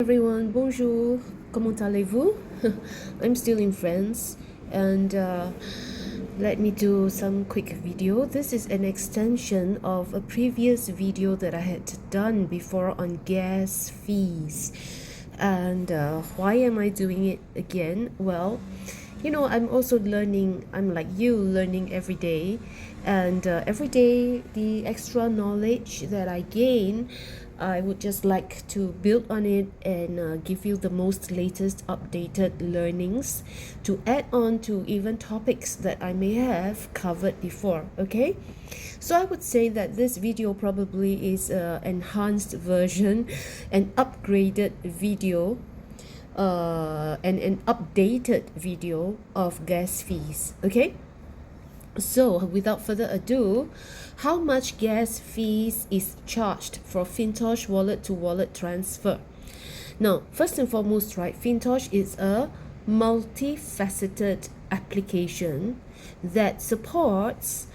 Everyone, bonjour, comment allez-vous? I'm still in France and let me do some quick video. This is an extension of a previous video that I had done before on gas fees. And why am I doing it again? Well, you know, I'm also learning. I'm like you, learning every day, and every day the extra knowledge that I gain, I would just like to build on it and give you the most latest updated learnings to add on to even topics that I may have covered before. Okay, so I would say that this video probably is an enhanced version, an upgraded video, and an updated video of gas fees. Okay, so without further ado, how much gas fees is charged for Fintoch wallet to wallet transfer? Now, first and foremost, right, Fintoch is a multifaceted application that supports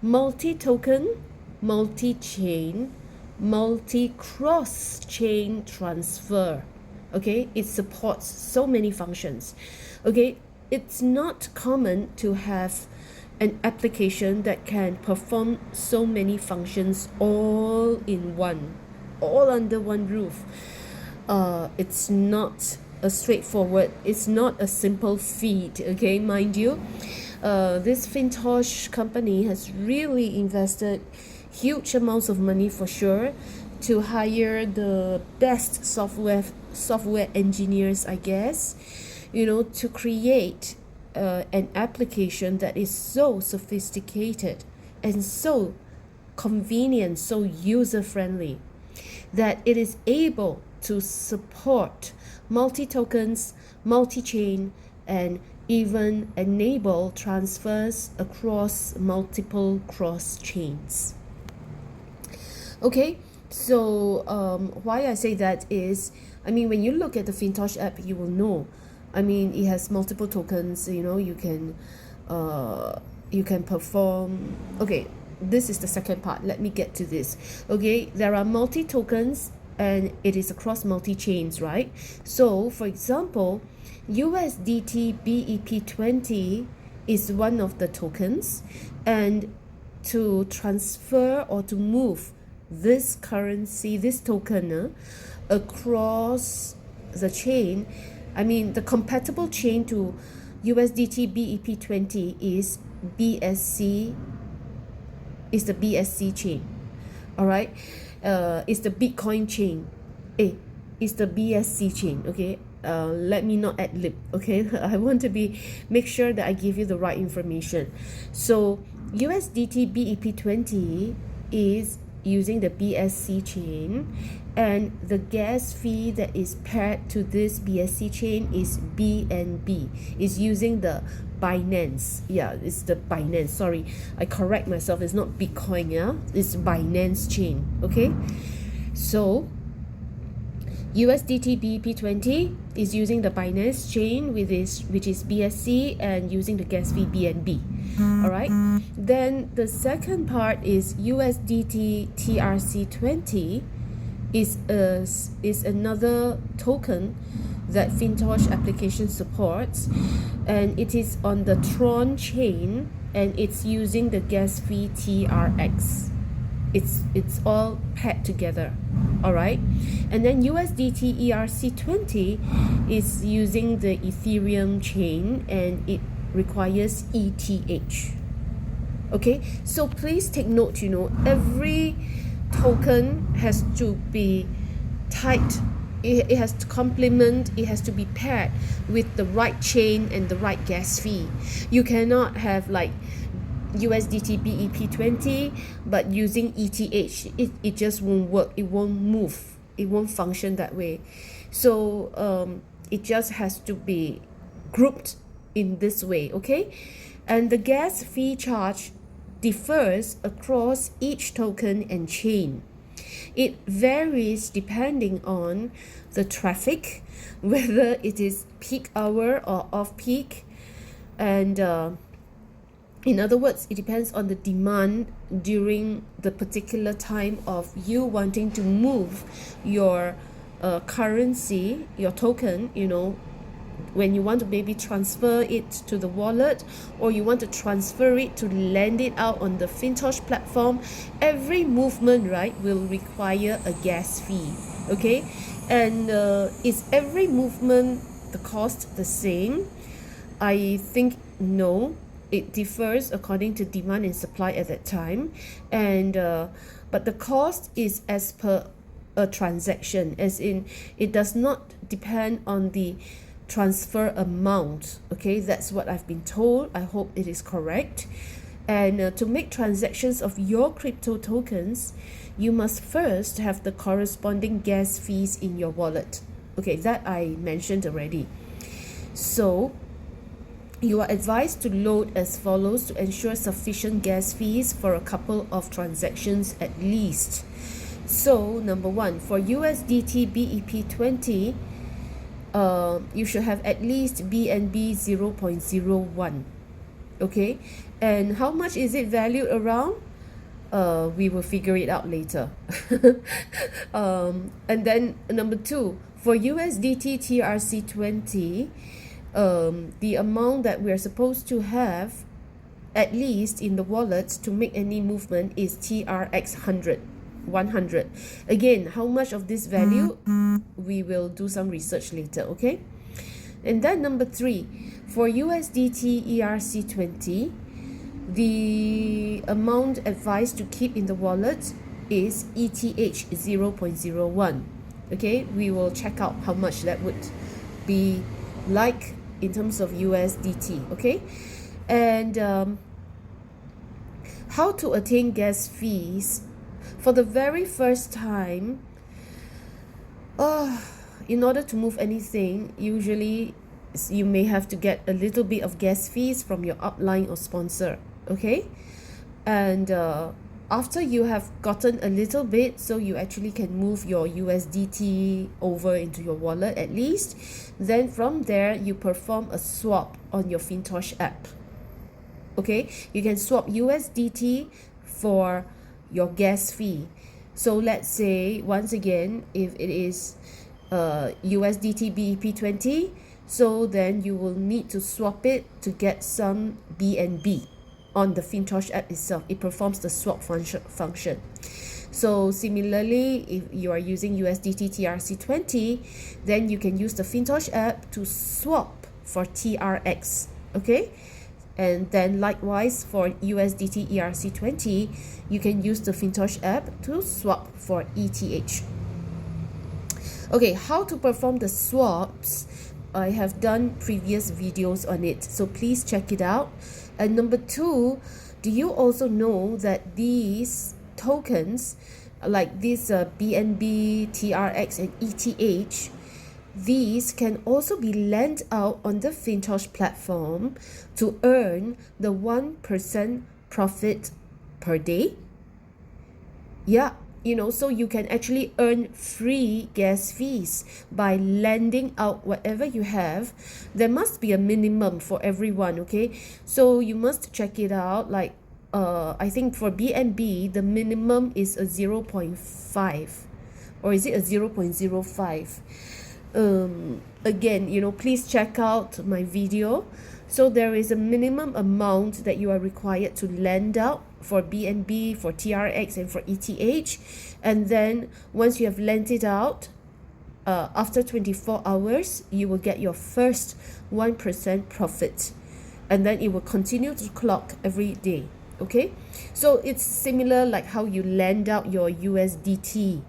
multi-token, multi-chain, multi-cross-chain transfer. Okay, it supports so many functions. Okay, it's not common to have an application that can perform so many functions all in one, all under one roof. It's not a straightforward, it's not a simple feat. Okay, mind you, this Fintoch company has really invested huge amounts of money for sure to hire the best software engineers, I guess, you know, to create an application that is so sophisticated and so convenient, so user-friendly, that it is able to support multi-tokens, multi-chain, and even enable transfers across multiple cross-chains. Okay, so why I say that is, I mean, when you look at the Fintoch app, you will know. I mean, it has multiple tokens. You know, you can perform. Okay, this is the second part. Let me get to this. Okay, there are multi tokens, and it is across multi chains, right? So, for example, USDT BEP20 is one of the tokens, and to transfer or to move this currency, this token, across the chain, I mean, the compatible chain to USDT BEP20 is BSC, is the BSC chain. All right, it's the Bitcoin chain. It's the BSC chain. Okay, let me not ad lib. Okay, I want to make sure that I give you the right information. So USDT BEP20 is using the BSC chain, and the gas fee that is paired to this BSC chain is BNB, is using the Binance. Yeah, it's the Binance. Sorry, I correct myself. It's not Bitcoin. Yeah, it's Binance chain. Okay, so USDT BEP20 is using the Binance chain which is BSC, and using the gas fee BNB. All right, then the second part is USDT TRC20 is another token that Fintoch application supports, and it is on the Tron chain, and it's using the gas fee TRX. It's all paired together. All right, and then USDT ERC20 is using the Ethereum chain, and it requires ETH. Okay, so please take note, you know, every token has to be tied. It has to complement, it has to be paired with the right chain and the right gas fee. You cannot have like USDT BEP20 but using ETH. It just won't work. It won't move. It won't function that way. So it just has to be grouped in this way. Okay, and the gas fee charge differs across each token and chain. It varies depending on the traffic, whether it is peak hour or off peak, and in other words, it depends on the demand during the particular time of you wanting to move your currency, your token, when you want to maybe transfer it to the wallet, or you want to transfer it to lend it out on the Fintoch platform, every movement, right, will require a gas fee. Okay, and is every movement the cost the same? I think no. It differs according to demand and supply at that time, and but the cost is as per a transaction, as in it does not depend on the transfer amount. Okay, that's what I've been told. I hope it is correct. And to make transactions of your crypto tokens, you must first have the corresponding gas fees in your wallet. Okay, that I mentioned already. So you are advised to load as follows to ensure sufficient gas fees for a couple of transactions at least. So number one, for USDT BEP20, you should have at least BNB 0.01. Okay, and how much is it valued around? We will figure it out later. And then number two, for USDT TRC20, the amount that we're supposed to have at least in the wallet to make any movement is TRX 100. Again, how much of this value, we will do some research later. Okay, and then number three, for USDT ERC20, the amount advised to keep in the wallet is ETH 0.01. Okay, we will check out how much that would be like in terms of USDT. Okay, and how to attain gas fees for the very first time. In order to move anything, usually you may have to get a little bit of gas fees from your upline or sponsor. Okay, and after you have gotten a little bit, so you actually can move your USDT over into your wallet at least, then from there you perform a swap on your Fintoch app. Okay, you can swap USDT for your gas fee. So let's say, once again, if it is USDT BEP20, so then you will need to swap it to get some BNB on the Fintoch app itself. It performs the swap function. So similarly, if you are using USDT TRC20, then you can use the Fintoch app to swap for TRX. Okay, and then likewise for USDT ERC20, you can use the Fintoch app to swap for ETH. Okay, how to perform the swaps? I have done previous videos on it, so please check it out. And number two, do you also know that these tokens, like this BNB, TRX, and ETH, these can also be lent out on the Fintoch platform to earn the 1% profit per day? Yeah, so you can actually earn free gas fees by lending out whatever you have. There must be a minimum for everyone. Okay, so you must check it out. Like I think for BNB, the minimum is a 0.5, or is it a 0.05? Again, please check out my video. So there is a minimum amount that you are required to lend out for BNB, for TRX, and for ETH. And then once you have lent it out, after 24 hours, you will get your first 1% profit. And then it will continue to clock every day. Okay, so it's similar like how you lend out your USDT.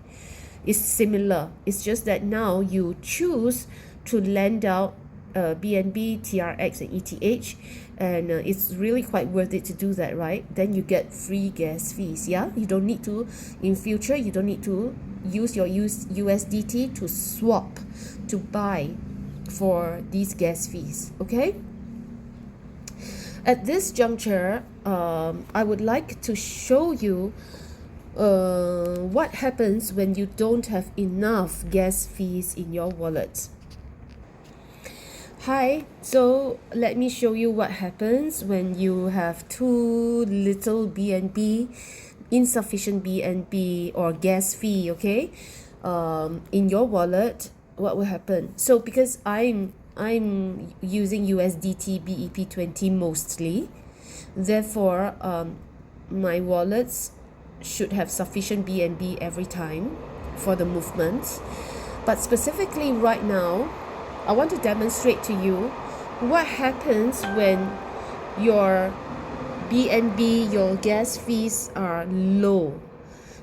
It's similar. It's just that now you choose to lend out BNB, TRX, and ETH, and it's really quite worth it to do that, right? Then you get free gas fees. Yeah, you don't need to, in future, you don't need to use your USDT to swap, to buy for these gas fees. Okay, at this juncture, I would like to show you what happens when you don't have enough gas fees in your wallet. Hi, so let me show you what happens when you have too little BNB, insufficient BNB or gas fee. Okay, in your wallet, what will happen? So because I'm using USDT BEP20 mostly, therefore my wallets should have sufficient BNB every time for the movements. But specifically right now, I want to demonstrate to you what happens when your BNB, your gas fees are low.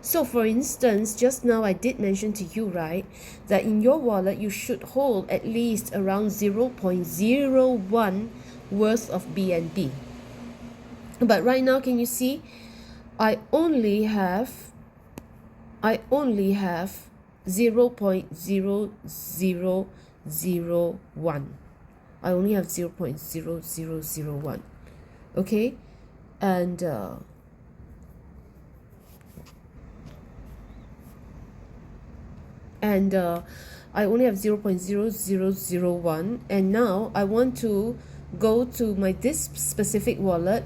So for instance, just now I did mention to you, right, that in your wallet you should hold at least around 0.01 worth of BNB. But right now, can you see, I only have 0.0001. I only have 0.0001. Okay, and I only have 0.0001, and now I want to go to this specific wallet.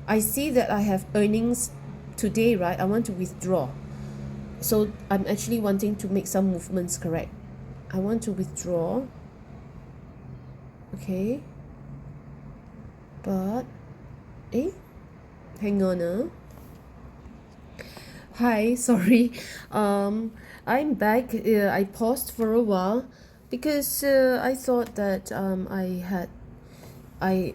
I see that I have earnings today, right? I want to withdraw. So I'm actually wanting to make some movements, correct? I want to withdraw. Okay. But, hang on. Hi, sorry. I'm back. I paused for a while because I thought that I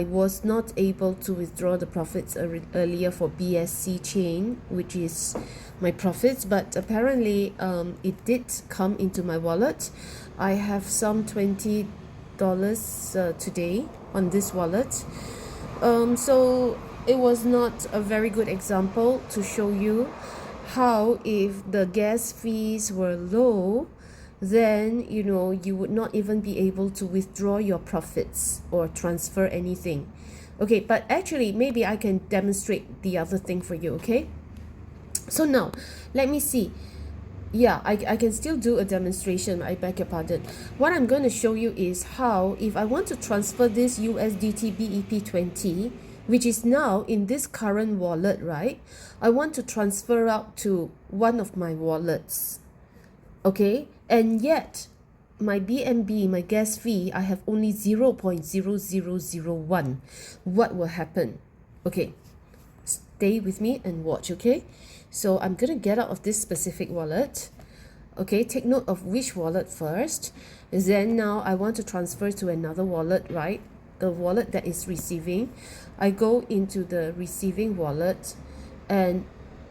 was not able to withdraw the profits earlier for BSC chain, which is my profits, but apparently it did come into my wallet. I have some $20 today on this wallet. So it was not a very good example to show you how if the gas fees were low, then you would not even be able to withdraw your profits or transfer anything. Okay, but actually maybe I can demonstrate the other thing for you. Okay, so now let me see. Yeah, I can still do a demonstration. I beg your pardon. What I'm going to show you is how if I want to transfer this USDT BEP20, which is now in this current wallet, right? I want to transfer out to one of my wallets. Okay, and yet my BNB, my gas fee, I have only 0.0001. What will happen? Okay, stay with me and watch. Okay, so I'm gonna get out of this specific wallet. Okay, take note of which wallet first. Then now I want to transfer to another wallet, right? The wallet that is receiving. I go into the receiving wallet and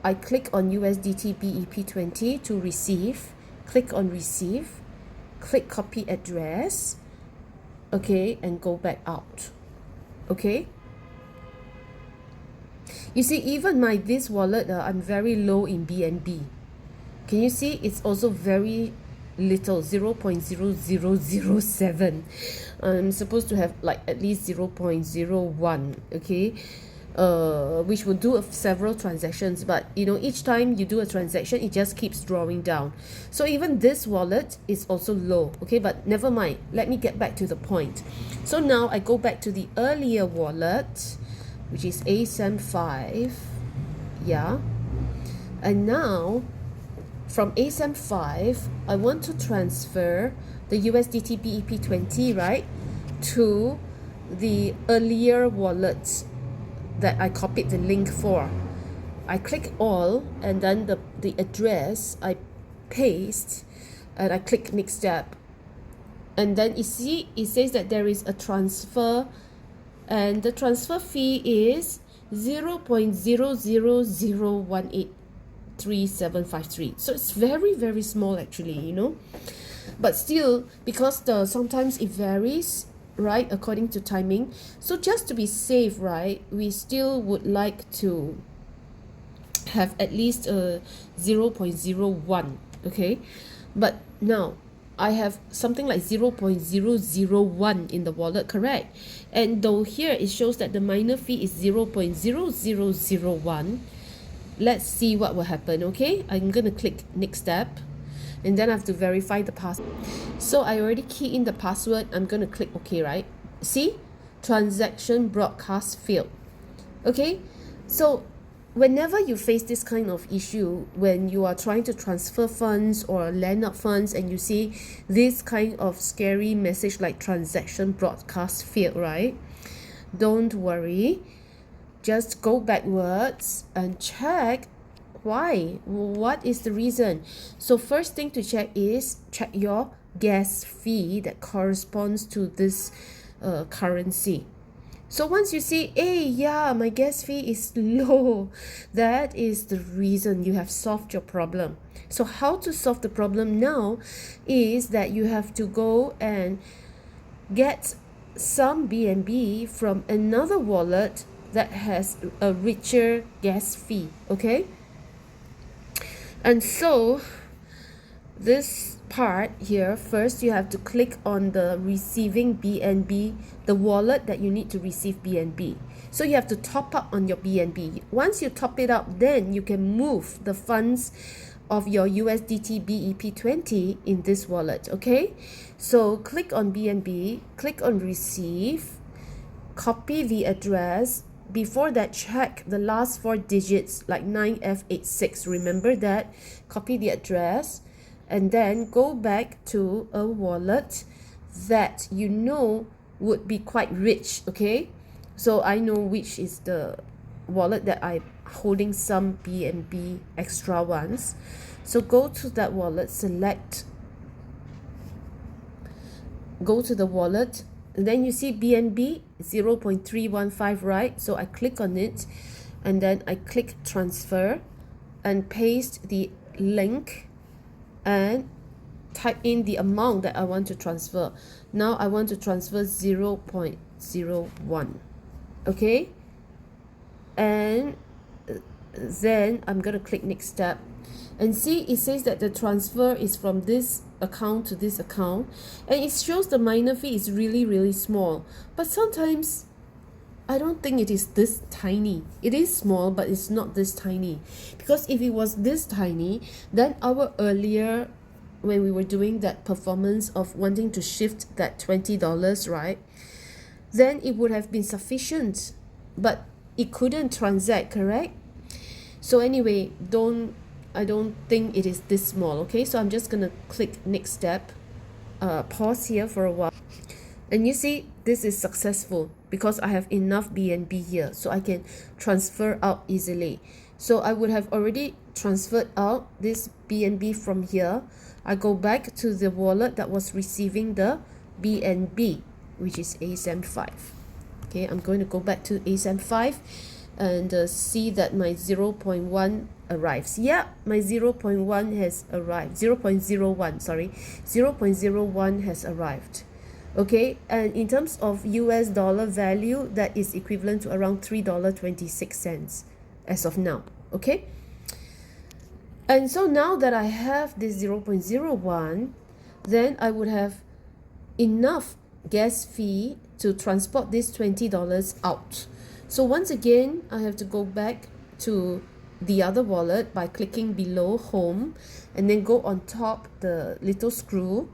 I click on USDT BEP20 to receive. Click on receive, click copy address, okay, and go back out. Okay, you see, even this wallet, I'm very low in BNB. Can you see? It's also very little, 0.0007. I'm supposed to have like at least 0.01. Okay, which will do several transactions, but each time you do a transaction, it just keeps drawing down. So even this wallet is also low. Okay, but never mind, let me get back to the point. So now I go back to the earlier wallet, which is ASM5. Yeah, and now from ASM5 I want to transfer the USDT BEP20, right, to the earlier wallet that I copied the link for. I click all, and then the address I paste, and I click next step, and then you see it says that there is a transfer, and the transfer fee is 0.000183,753. So it's very, very small actually, but still, because sometimes it varies, right, according to timing. So just to be safe, right, we still would like to have at least 0.01. okay, but now I have something like 0.001 in the wallet, correct? And though here it shows that the minor fee is 0.0001, let's see what will happen. Okay, I'm gonna click next step, and then I have to verify the password. So I already key in the password. I'm going to click OK, right? See? Transaction broadcast failed. Okay? So whenever you face this kind of issue, when you are trying to transfer funds or lend out funds and you see this kind of scary message like transaction broadcast failed, right? Don't worry. Just go backwards and check why. What is the reason? So first thing to check is check your gas fee that corresponds to this currency. So once you see, hey, yeah, my gas fee is low, that is the reason you have solved your problem. So how to solve the problem now is that you have to go and get some BNB from another wallet that has a richer gas fee, okay? And so this part here, first you have to click on the receiving BNB, the wallet that you need to receive BNB. So you have to top up on your BNB. Once you top it up, then you can move the funds of your USDT BEP20 in this wallet, okay? So click on BNB, click on receive, copy the address. Before that, check the last 4 digits like 9F86. Remember that. Copy the address and then go back to a wallet that you know would be quite rich, okay? So I know which is the wallet that I'm holding some BNB extra ones. So go to that wallet, select, go to the wallet, and then you see BNB 0.315, right? So I click on it and then I click transfer and paste the link and type in the amount that I want to transfer. Now I want to transfer 0.01, okay? And then I'm going to click next step and see it says that the transfer is from this account to this account, and it shows the minor fee is really small. But sometimes I don't think it is this tiny. It is small, but it's not this tiny, because if it was this tiny, then our earlier, when we were doing that performance of wanting to shift that $20, right, then it would have been sufficient, but it couldn't transact, correct? So anyway, I don't think it is this small, okay? So I'm just gonna click next step, pause here for a while, and you see this is successful because I have enough BNB here, so I can transfer out easily. So I would have already transferred out this BNB from here. I go back to the wallet that was receiving the BNB, which is ASM5. Okay, I'm going to go back to ASM5 and see that my 0.1 arrives. Yeah, my 0.1 has arrived. 0.01, sorry. 0.01 has arrived. Okay, and in terms of US dollar value, that is equivalent to around $3.26 as of now. Okay, and so now that I have this 0.01, then I would have enough gas fee to transport this $20 out. So once again, I have to go back to the other wallet by clicking below home and then go on top the little screw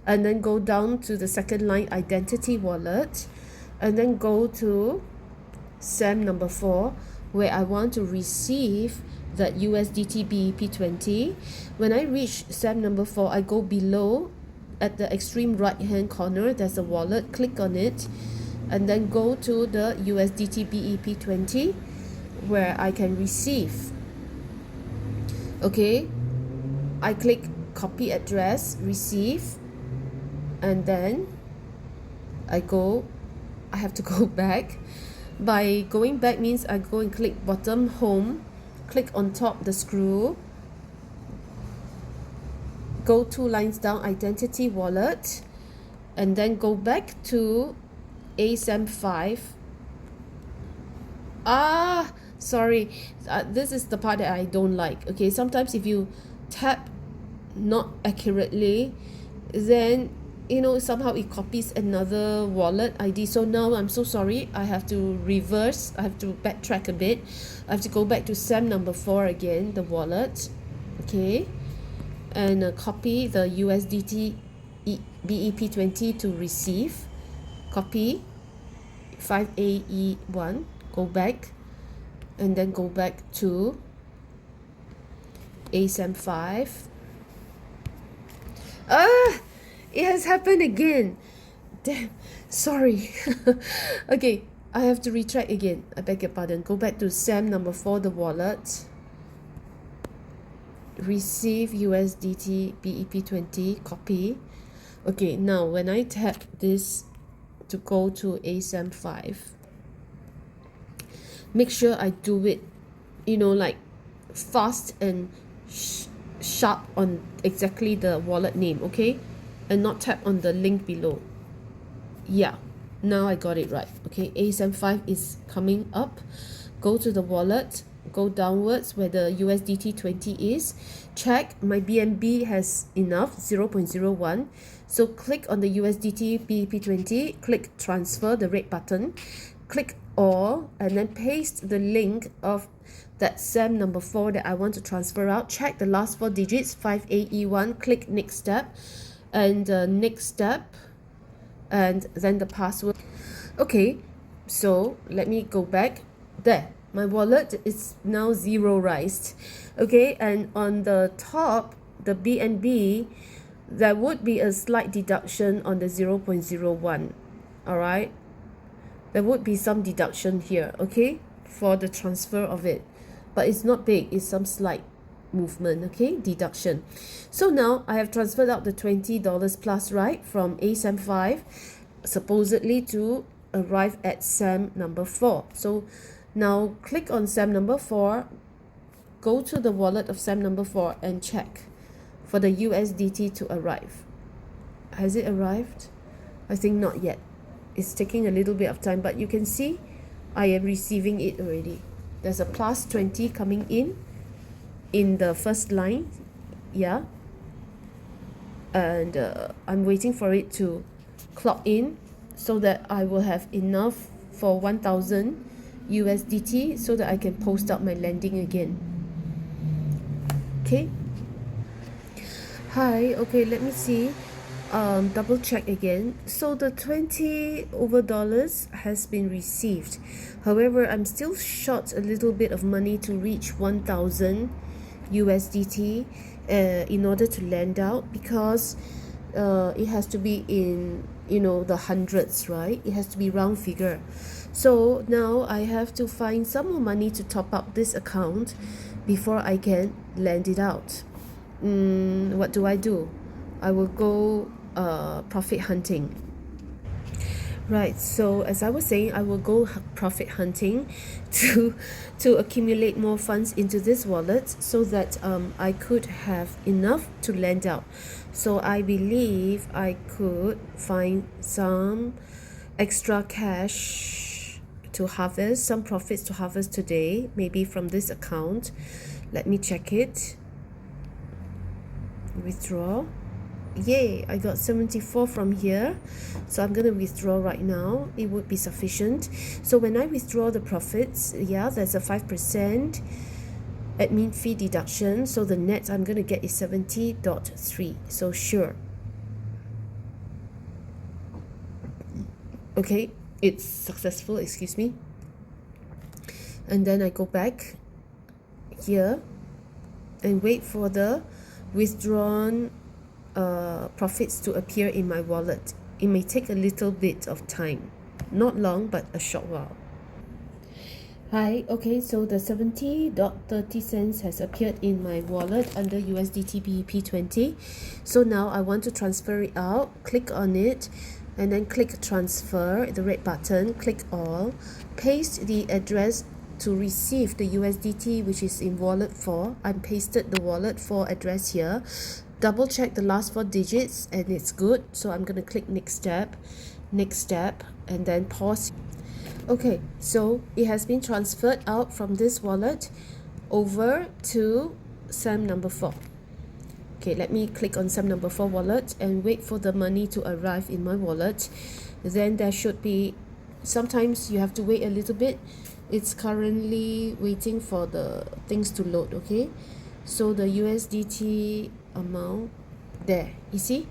and then go down to the second line identity wallet and then go to SAM number 4 where I want to receive that USDT BEP20. When I reach SAM number 4, I go below at the extreme right hand corner, there's a wallet, click on it and then go to the USDT BEP20 where I can receive. Okay, I click copy address, receive, and then I have to go back. By going back means I go and click bottom home, click on top the screw, go 2 lines down identity wallet, and then go back to ASM5. Sorry, this is the part that I don't like. Okay, sometimes if you tap not accurately, then somehow it copies another wallet ID. So now I'm so sorry, I have to reverse, I have to backtrack a bit. I have to go back to SAM number 4 again, the wallet, okay, and copy the USDT BEP20 to receive, copy 5AE1, go back, and then go back to ASAM5. It has happened again. Damn, sorry. Okay, I have to retract again. I beg your pardon. Go back to SAM number 4, the wallet. Receive USDT BEP20, copy. Okay, now when I tap this to go to ASAM5, make sure I do it, you know, like fast and sharp on exactly the wallet name, okay? And not tap on the link below. Yeah, now I got it right. Okay, ASAM5 is coming up. Go to the wallet, go downwards where the USDT 20 is. Check my BNB has enough, 0.01. So click on the USDT BEP20, click transfer, the red button, click all, and then paste the link of that SAM number 4 that I want to transfer out. Check the last 4 digits, 58E1, click next step, and next step, and then the password. Okay, so let me go back. There, my wallet is now zeroized. Okay, and on the top, the BNB, there would be a slight deduction on the 0.01. All right, there would be some deduction here, okay, for the transfer of it, but it's not big, it's some slight movement, okay, deduction. So now I have transferred out the $20 plus, right, from ASAM5 supposedly to arrive at SAM number 4. So now click on SAM number 4, go to the wallet of SAM number 4 and check for the USDT to arrive. Has it arrived? I think not yet. It's taking a little bit of time, but you can see I am receiving it already. There's a plus 20 coming in the first line, yeah, and I'm waiting for it to clock in so that I will have enough for 1000 USDT so that I can post out my landing again. Okay, hi, okay, let me see, double check again. So the $20 has been received. However, I'm still short a little bit of money to reach 1000 USDT in order to land out, because it has to be in, you know, the hundreds, right? It has to be round figure. So now I have to find some more money to top up this account before I can land it out. What do? I will go profit hunting. Right, so as I was saying, I will go profit hunting to accumulate more funds into this wallet so that I could have enough to lend out. So I believe I could find some extra cash to harvest, some profits to harvest today, maybe from this account. Let me check it. Withdraw. Yay, I got 74 from here, so I'm going to withdraw right now. It would be sufficient. So when I withdraw the profits, yeah, there's a 5% admin fee deduction, so the net I'm going to get is 70.3. so sure. Okay, it's successful, excuse me. And then I go back here and wait for the withdrawn profits to appear in my wallet. It may take a little bit of time, not long, but a short while. Hi, okay, so the 70.30 has appeared in my wallet under USDT BEP20. So now I want to transfer it out. Click on it and then click transfer, the red button, click all, paste the address to receive the USDT which is in wallet 4. I pasted the wallet 4 address here. Double check the last 4 digits and it's good, so I'm going to click next step, and then pause. Okay, so it has been transferred out from this wallet over to SAM number 4. Okay, let me click on SAM number 4 wallet and wait for the money to arrive in my wallet. Then there should be, sometimes you have to wait a little bit. It's currently waiting for the things to load, okay? So the USDT amount, there, you see,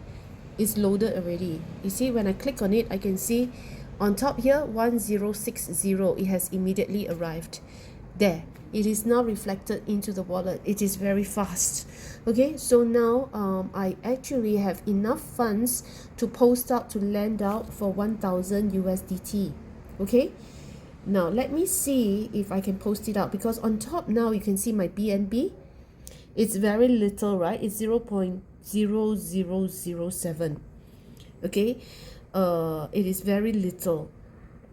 it's loaded already. You see, when I click on it, I can see on top here 1060, it has immediately arrived. There, it is now reflected into the wallet. It is very fast. Okay, so now I actually have enough funds to post out, to lend out for 1000 USDT. Okay, now let me see if I can post it out, because on top now you can see my BNB. It's very little, right? It's 0.0007. Okay, it is very little.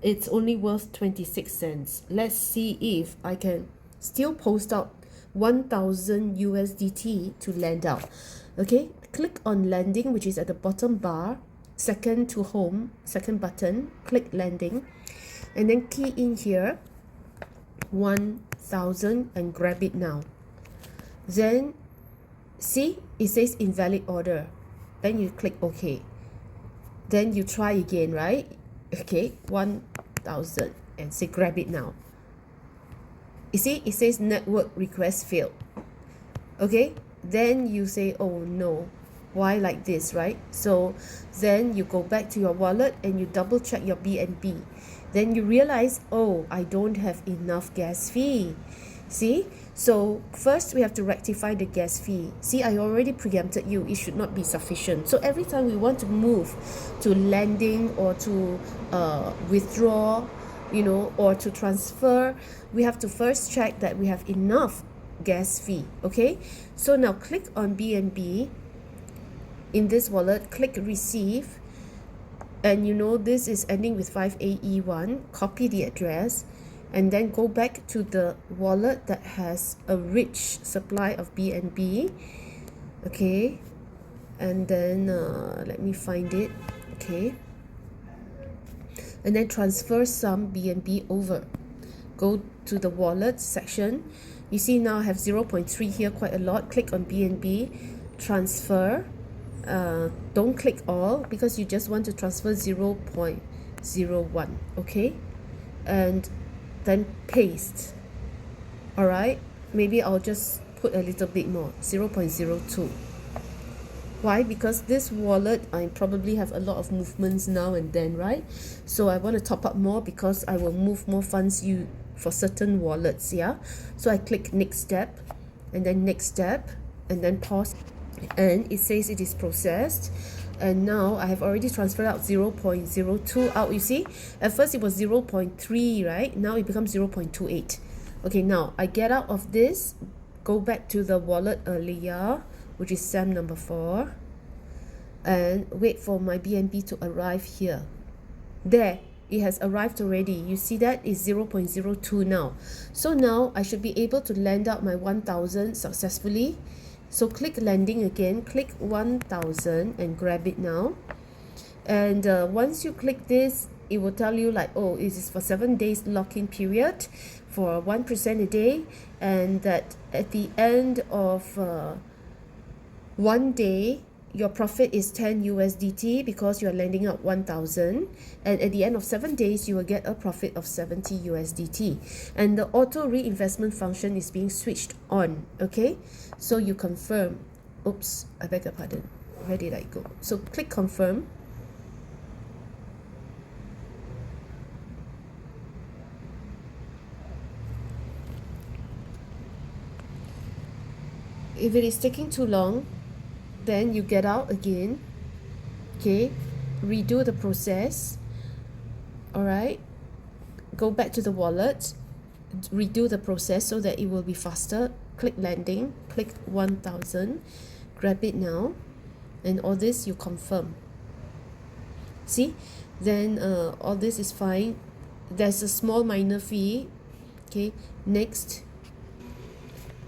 It's only worth 26 cents. Let's see if I can still post out 1000 USDT to lend out. Okay, click on lending, which is at the bottom bar, second to home, second button, click lending, and then key in here 1000 and grab it now. Then see, it says invalid order. Then you click OK. Then you try again, right? Okay, 1000 and say grab it now. You see, it says network request failed. Okay, then you say, oh no, why like this, right? So then you go back to your wallet and you double check your BNB. Then you realize, oh, I don't have enough gas fee. See, so first we have to rectify the gas fee. See, I already preempted you, it should not be sufficient. So every time we want to move to lending or to withdraw, you know, or to transfer, we have to first check that we have enough gas fee. Okay, so now click on BNB in this wallet, click receive, and you know this is ending with 5AE1. Copy the address and then go back to the wallet that has a rich supply of BNB. Okay, and then let me find it. Okay, and then transfer some BNB over. Go to the wallet section. You see now I have 0.3 here, quite a lot. Click on BNB, transfer. Don't click all because you just want to transfer 0.01. Okay, and then paste. All right, maybe I'll just put a little bit more, 0.02. Why? Because this wallet, I probably have a lot of movements now and then, right? So I want to top up more because I will move more funds for certain wallets. Yeah, so I click next step and then next step and then pause, and it says it is processed. And now I have already transferred out 0.02 out. You see, at first it was 0.3, right? Now it becomes 0.28. Okay, now I get out of this, go back to the wallet earlier, which is SAM number 4, and wait for my BNB to arrive here. There, it has arrived already. You see that is 0.02 now. So now I should be able to lend out my 1000 successfully. So click lending again, click 1000 and grab it now. And once you click this, it will tell you like, oh, it is for 7 days lock-in period for 1% a day, and that at the end of 1 day your profit is 10 USDT because you're lending out 1000, and at the end of 7 days you will get a profit of 70 USDT, and the auto reinvestment function is being switched on. Okay, so you confirm. Oops, I beg your pardon, where did I go? So click confirm. If it is taking too long, then you get out again. Okay, redo the process. All right, go back to the wallet, redo the process so that it will be faster. Click lending, click 1000, grab it now, and all this you confirm. See, then all this is fine. There's a small minor fee. Okay, next,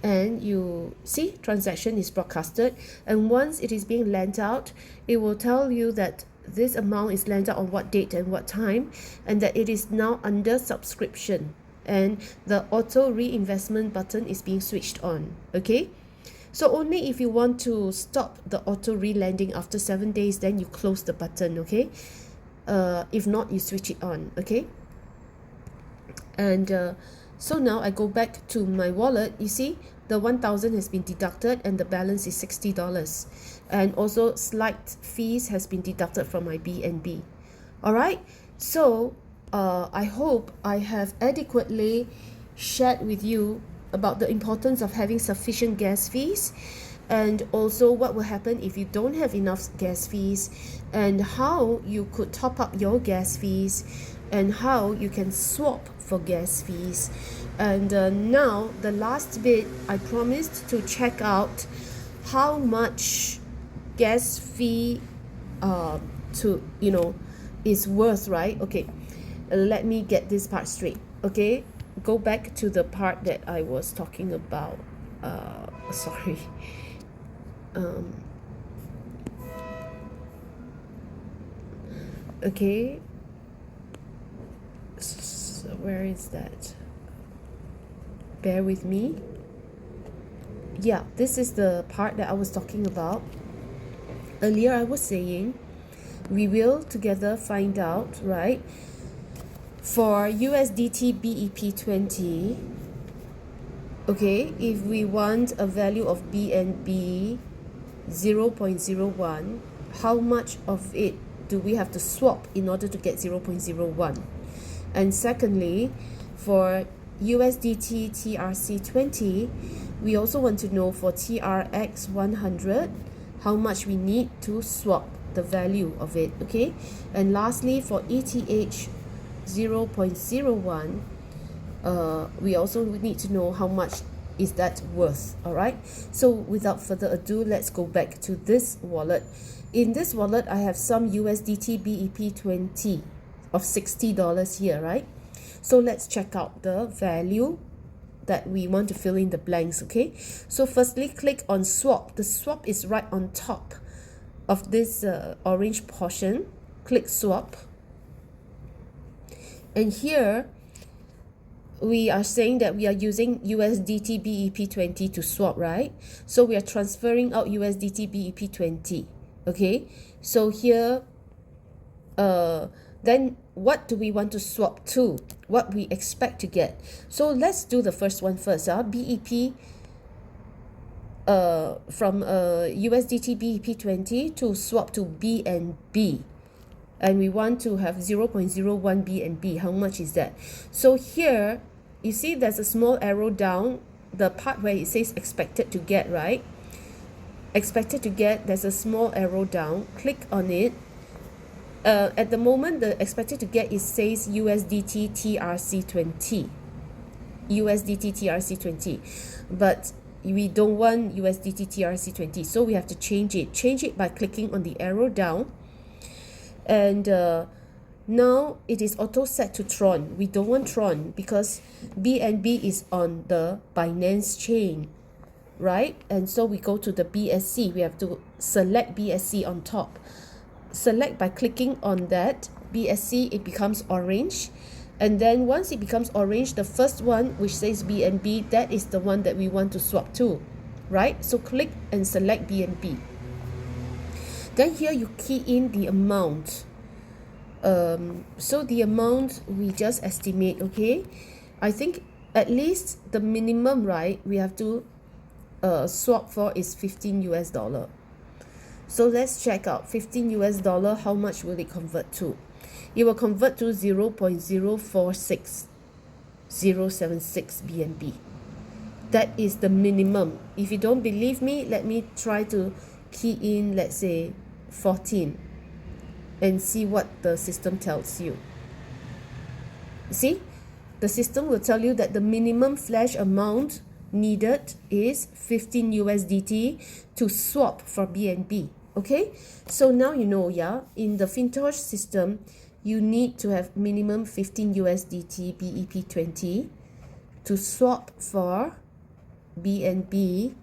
and you see transaction is broadcasted, and once it is being lent out, it will tell you that this amount is lent out on what date and what time, and that it is now under subscription, and the auto reinvestment button is being switched on. Okay, so only if you want to stop the auto re-lending after 7 days, then you close the button. Okay, if not, you switch it on. Okay, and so now I go back to my wallet. You see, the 1000 has been deducted and the balance is $60, and also slight fees has been deducted from my BNB. All right, so I hope I have adequately shared with you about the importance of having sufficient gas fees, and also what will happen if you don't have enough gas fees, and how you could top up your gas fees, and how you can swap for gas fees. And now the last bit, I promised to check out how much gas fee to is worth, right? Okay, let me get this part straight. Okay, go back to the part that I was talking about. Sorry. Okay, so where is that? Bear with me. Yeah, this is the part that I was talking about. Earlier I was saying we will together find out, right, for USDT BEP20, okay, if we want a value of BNB 0.01, how much of it do we have to swap in order to get 0.01? And secondly, for USDT TRC20, we also want to know for TRX 100 how much we need to swap the value of it, okay? And lastly, for ETH 0.01, we also need to know how much is that worth. All right, so without further ado, let's go back to this wallet. In this wallet, I have some USDT BEP20 of $60 here, right? So let's check out the value that we want to fill in the blanks. Okay, so firstly, click on swap. The swap is right on top of this orange portion. Click swap, and here we are saying that we are using USDT BEP20 to swap, right? So we are transferring out USDT BEP20. Okay, so here then what do we want to swap to? What we expect to get. So let's do the first one first. BEP from USDT BEP20 to swap to BNB, and we want to have 0.01 BNB. How much is that? So here you see there's a small arrow down, the part where it says expected to get, right? Expected to get, there's a small arrow down. Click on it. At the moment, the expected to get, it says USDT TRC20. USDT TRC20. But we don't want USDT TRC20, so we have to change it. Change it by clicking on the arrow down. And now it is auto set to Tron. We don't want Tron because BNB is on the Binance chain, right? And so we go to the BSC. We have to select BSC on top. Select by clicking on that BSC, it becomes orange. And then once it becomes orange, the first one which says BNB, that is the one that we want to swap to, right? So click and select BNB. Then here you key in the amount. So the amount we just estimate, okay? I think at least the minimum, right, we have to swap for is $15. So let's check out $15. How much will it convert to? It will convert to 0.046076 BNB. That is the minimum. If you don't believe me, let me try to key in, let's say 14, and see what the system tells you. See, the system will tell you that the minimum flash amount needed is 15 USDT to swap for BNB. Okay, so now you know, yeah, in the Fintoch system, you need to have minimum 15 USDT BEP20 to swap for BNB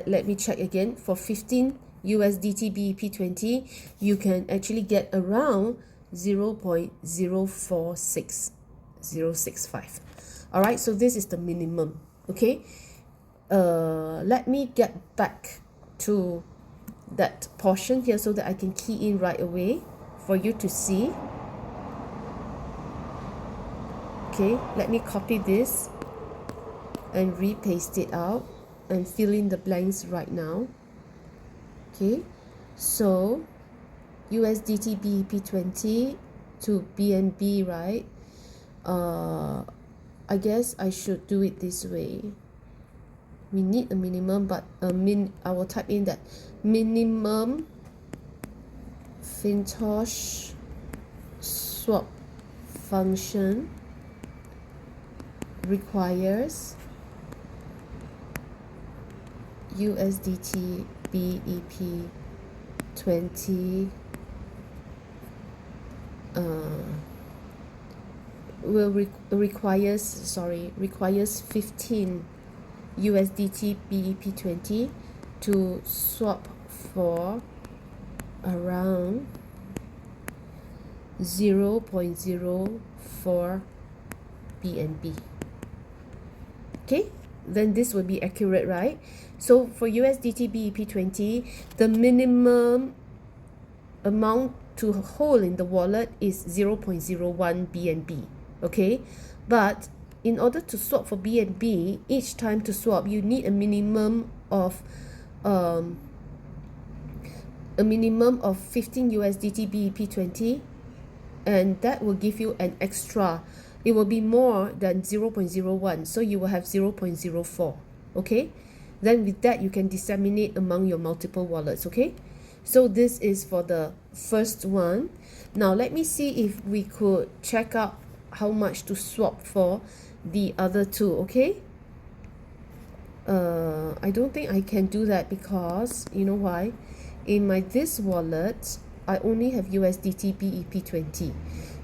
let me check again. For 15 USDT BEP20, you can actually get around 0.046065. all right, so this is the minimum. Okay, let me get back to that portion here so that I can key in right away for you to see. Okay, let me copy this and repaste it out and fill in the blanks right now. Okay, So USDT BEP20 to BNB, right? I guess I should do it this way. We need a minimum, but I will type in that minimum Fintoch swap function requires USDT BEP20 requires 15 USDT BEP20 to swap for around 0.04 BNB. Okay, then this will be accurate, right? So for USDT BEP20, the minimum amount to hold in the wallet is 0.01 BNB. Okay, but in order to swap for BNB, each time to swap, you need a minimum of 15 USDT BEP20, and that will give you an extra. It will be more than 0.01, so you will have 0.04. Okay, then with that you can disseminate among your multiple wallets. Okay, so this is for the first one. Now let me see if we could check out how much to swap for the other two. Okay, I don't think I can do that because you know why? In my this wallet I only have USDT BEP20,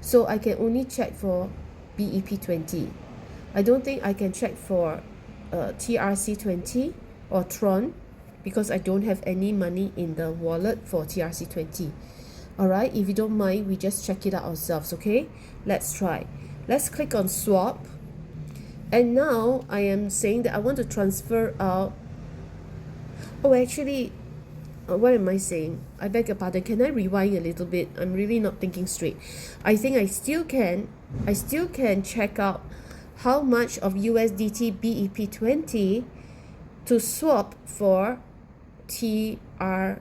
so I can only check for BEP20. I don't think I can check for TRC20 or Tron because I don't have any money in the wallet for TRC20. Alright, if you don't mind, we just check it out ourselves. Okay, let's try. Let's click on swap, and now I am saying that I want to transfer out. Oh, actually, what am I saying? I beg your pardon. Can I rewind a little bit? I'm really not thinking straight. I think I still can check out how much of USDT BEP20 to swap for TRX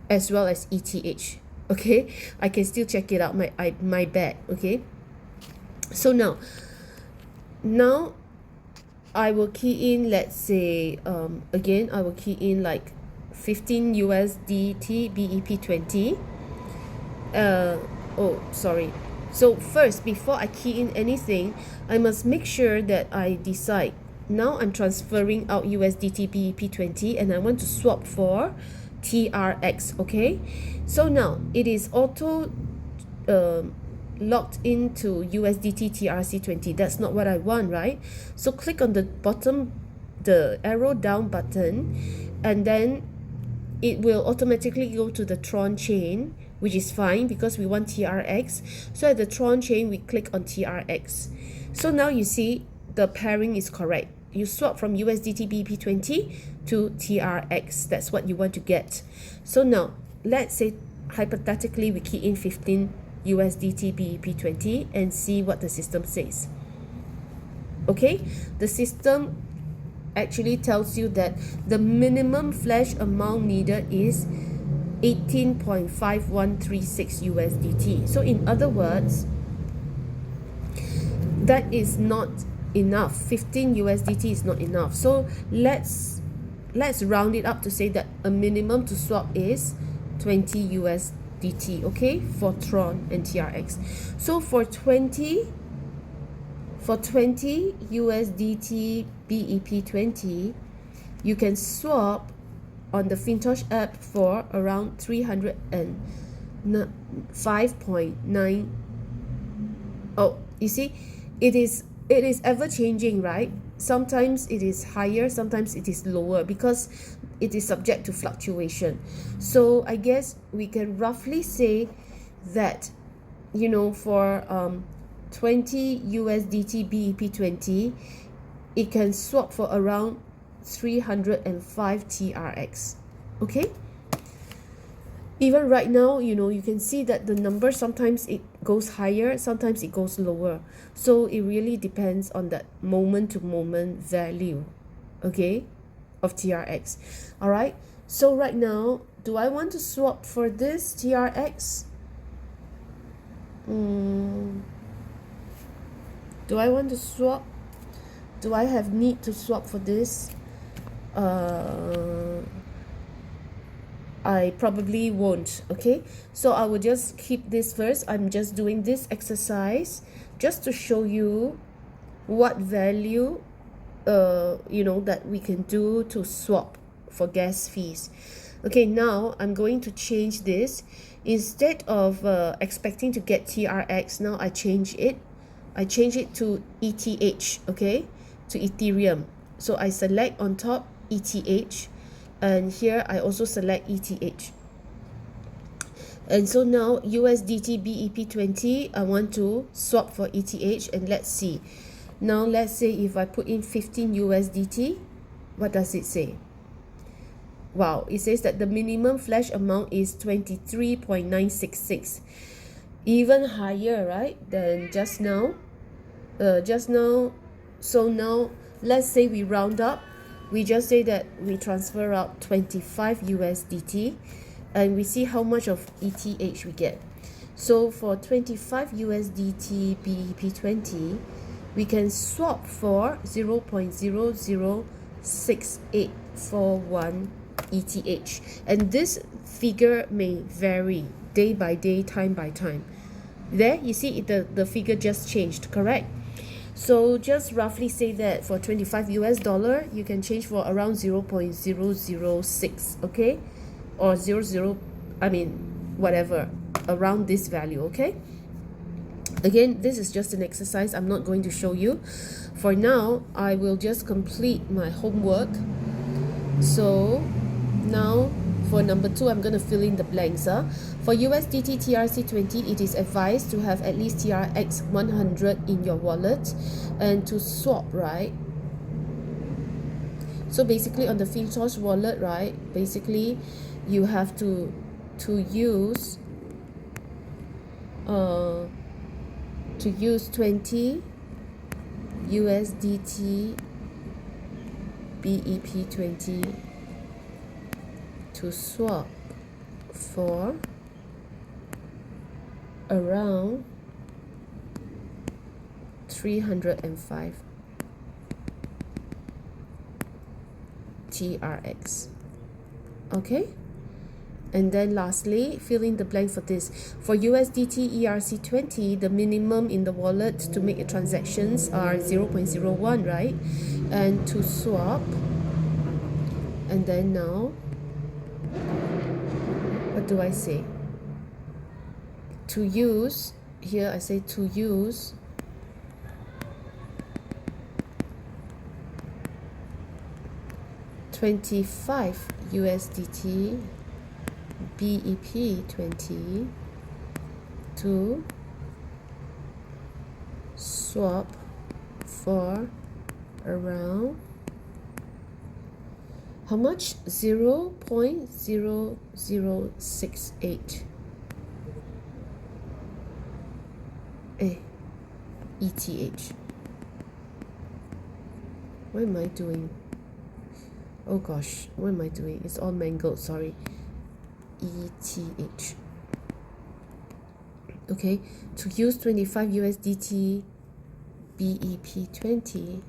as well as ETH. Okay, I can still check it out. My bad. Okay, so now I will key in, let's say again I will key in like 15 USDT BEP20. Oh sorry, so first, before I key in anything, I must make sure that I decide. Now I'm transferring out USDT BEP20 and I want to swap for TRX. Okay, so now it is auto locked into USDT TRC20. That's not what I want, right? So click on the bottom, the arrow down button, and then it will automatically go to the Tron chain, which is fine because we want TRX. So at the Tron chain, we click on TRX. So now you see the pairing is correct. You swap from USDT BEP20 to TRX. That's what you want to get. So now, let's say hypothetically we key in 15 USDT BEP20 and see what the system says. Okay, the system actually tells you that the minimum flash amount needed is 18.5136 USDT. So in other words, that is not enough. 15 USDT is not enough. So let's round it up to say that a minimum to swap is 20 USDT, okay, for Tron and TRX. So for 20 USDT BEP20, you can swap on the Fintoch app for around 305.9. Oh, you see, it is ever changing, right? Sometimes it is higher, sometimes it is lower because it is subject to fluctuation. So I guess we can roughly say that, you know, for 20 USDT BEP20, it can swap for around 305 TRX. Okay, even right now, you know, you can see that the number, sometimes it goes higher, sometimes it goes lower. So it really depends on that moment to moment value, okay, of TRX. All right, So right now, do I want to swap for this TRX? Do I want to swap? Do I have need to swap for this? I probably won't. Okay, so I will just keep this first. I'm just doing this exercise just to show you what value that we can do to swap for gas fees. Okay, now I'm going to change this. Instead of expecting to get TRX, now I change it to ETH, okay, to Ethereum. So I select on top ETH, and here I also select ETH. And so now USDT BEP20, I want to swap for ETH, and let's see. Now let's say if I put in 15 USDT, what does it say? Wow, it says that the minimum flash amount is 23.966, even higher, right, than just now. So now let's say we round up. We just say that we transfer out 25 USDT, and we see how much of ETH we get. So for 25 USDT BEP20, we can swap for 0.006841 ETH, and this figure may vary day by day, time by time. There you see the figure just changed, correct? So just roughly say that for 25 US dollar you can change for around 0.006, okay, or whatever, around this value. Okay, again, this is just an exercise. I'm not going to show you. For now, I will just complete my homework. So now for number 2, I'm going to fill in the blanks. For USDT TRC20, it is advised to have at least TRX 100 in your wallet, and to swap, right? So basically on the Fintoch wallet, right, basically you have to use 20 USDT BEP20 to swap for around 305 TRX. Okay, and then lastly, fill in the blank for this. For USDT ERC20, the minimum in the wallet to make the transactions are 0.01, right? And to swap, and then now, what do I say? To use, here I say to use $25 USDT BEP20 to swap for around how much? 0.0068 ETH. What am I doing? Oh gosh, what am I doing? It's all mangled, sorry. ETH. Okay, to use 25 USDT BEP20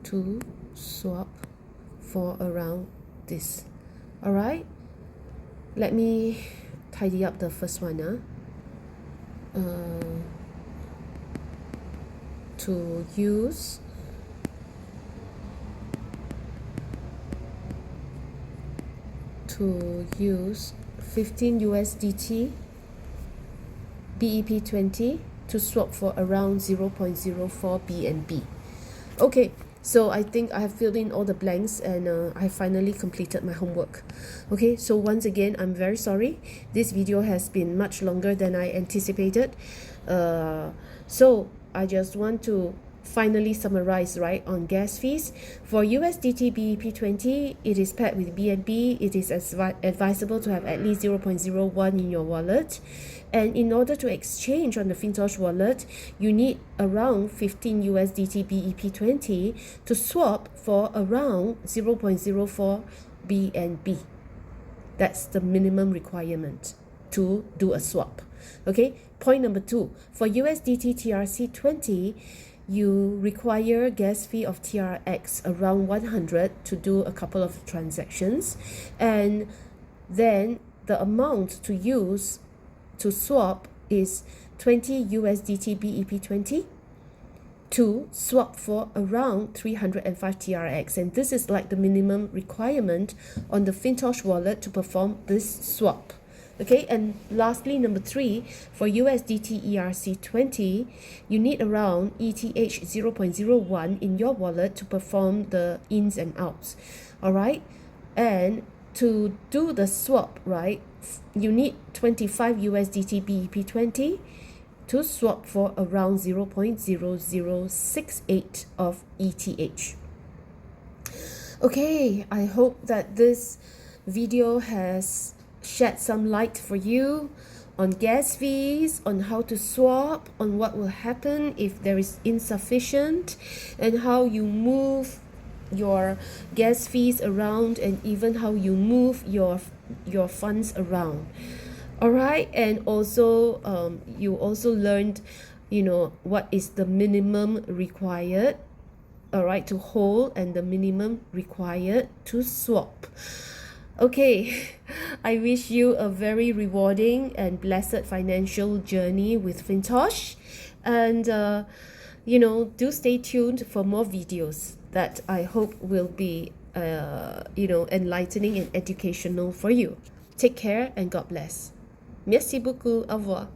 to swap for around this. Alright, let me tidy up the first one. To use to use 15 USDT BEP20 to swap for around 0.04 BNB. Okay, so I think I have filled in all the blanks, and I finally completed my homework. Okay, so once again, I'm very sorry. This video has been much longer than I anticipated. So I just want to finally summarize, right, on gas fees. For USDT BEP20, it is paired with BNB. It is advisable to have at least 0.01 in your wallet. And in order to exchange on the Fintoch wallet, you need around 15 USDT BEP20 to swap for around 0.04 BNB. That's the minimum requirement to do a swap. Okay, point number 2, for USDT TRC20, you require gas fee of TRX around 100 to do a couple of transactions, and then the amount to use to swap is 20 USDT BEP20 to swap for around 305 TRX, and this is like the minimum requirement on the Fintoch wallet to perform this swap. Okay, and lastly, number 3, for USDT ERC20, you need around ETH 0.01 in your wallet to perform the ins and outs. All right, and to do the swap, right, you need 25 USDT BEP20 to swap for around 0.0068 of ETH. Okay, I hope that this video has shed some light for you on gas fees, on how to swap, on what will happen if there is insufficient, and how you move your gas fees around, and even how you move your funds around. All right, and also you also learned, what is the minimum required, all right, to hold, and the minimum required to swap. Okay, I wish you a very rewarding and blessed financial journey with Fintoch, and do stay tuned for more videos that I hope will be enlightening and educational for you. Take care and God bless. Merci beaucoup. Au revoir.